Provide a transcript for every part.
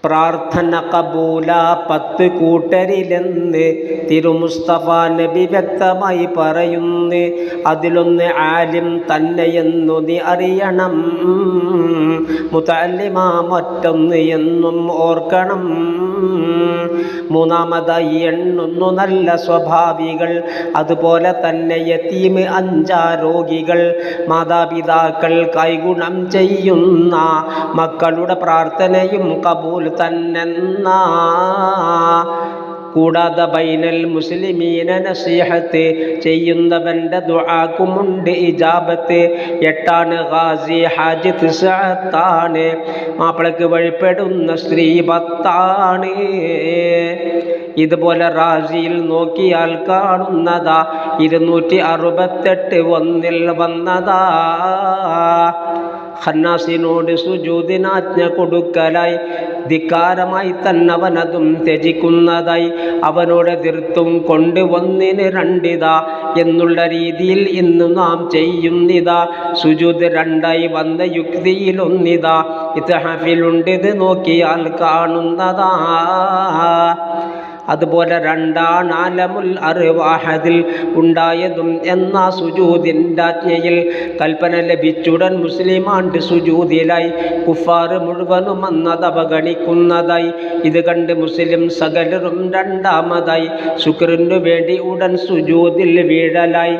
പ്രാർത്ഥന കബൂല 10 കൂട്ടരിലെന്ന് തിരുമുസ്തഫ നബി വ്യക്തമായി പറയുന്നു. അതിലൊന്ന് ആലിം തന്നെയെന്നു നീ അറിയണം, മുതഅല്ലിമാ മറ്റൊന്ന് എന്നും ഓർക്കണം. മൂന്നാമതായി എണ്ണുന്നു നല്ല സ്വഭാവികൾ, അതുപോലെ തന്നെ യതീം 5 രോഗികൾ, മാതാപിതാക്കൾക്കായി ഗുണം ചെയ്യുന്ന മക്കളുടെ പ്രാർത്ഥനയും കബൂൽ തന്നെന്ന. കൂടാതെ ബൈനൽ മുസ്ലിമീന നസീഹത്ത് ചെയ്യുന്നവൻ്റെ ദുആക്കുമുണ്ട് ഇജാബത്ത്. 8 ഗാസി ഹാജി 9 മാപ്പിളക്ക് വഴിപ്പെടുന്ന സ്ത്രീ 10. ഇതുപോലെ റാസിയിൽ നോക്കിയാൽ കാണുന്നതാ 268 ഒന്നിൽ വന്നതാ. ഖന്നാസിനോട് സുജൂദിനാജ്ഞ കൊടുക്കലായി ധിക്കാരമായി തന്നവനതും ത്യജിക്കുന്നതായി, അവനോട് എതിർത്തും കൊണ്ട് 1-ന് 2 എന്നുള്ള രീതിയിൽ ഇന്ന് നാം ചെയ്യുന്നിതാ. സുജൂദ് 2 വന്ന യുക്തിയിൽ 1 ഇത്ഹാഫിലുണ്ട്, ഇത് നോക്കിയാൽ കാണുന്നതാ. അതുപോലെ 2 ആലമുൽ അർവാഹദിൽ ഉണ്ടായതും എന്ന സുജൂദിൻ്റെ ആജ്ഞയിൽ കൽപ്പന ലഭിച്ചുടൻ മുസ്ലിമാണ്ട് സുജൂദിലായി. കുഫാർ മുഴുവനും അന്നത് അവഗണിക്കുന്നതായി. ഇത് കണ്ട് മുസ്ലിം സകലരും 2ാമതായി ശുക്രിനു വേണ്ടി ഉടൻ സുജൂദിൽ വീഴലായി.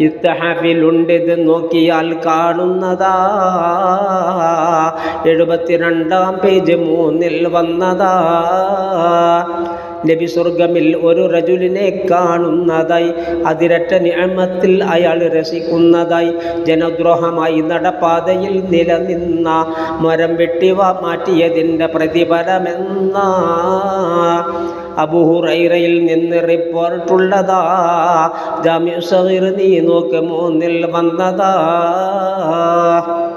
ഇത്ഹാഫിലുണ്ട്, ഇത് നോക്കിയാൽ കാണുന്നതാ. 72-ാം പേജ് 3-ൽ വന്നതാ. നബി സ്വർഗമിൽ ഒരു റജുലിനെ കാണുന്നതായി, അതിരറ്റ നിഅമത്തിൽ അയാൾ രസിക്കുന്നതായി. ജനദ്രോഹമായി നടപ്പാതയിൽ നിലനിന്ന മരം വെട്ടി മാറ്റിയതിൻ്റെ പ്രതിഫലമെന്ന അബൂ ഹുറൈറയിൽ നിന്ന് റിപ്പോർട്ടുള്ളതാ. ജാമിഉ സഗീർ നീ നോക്ക് 3-ൽ വന്നതാ.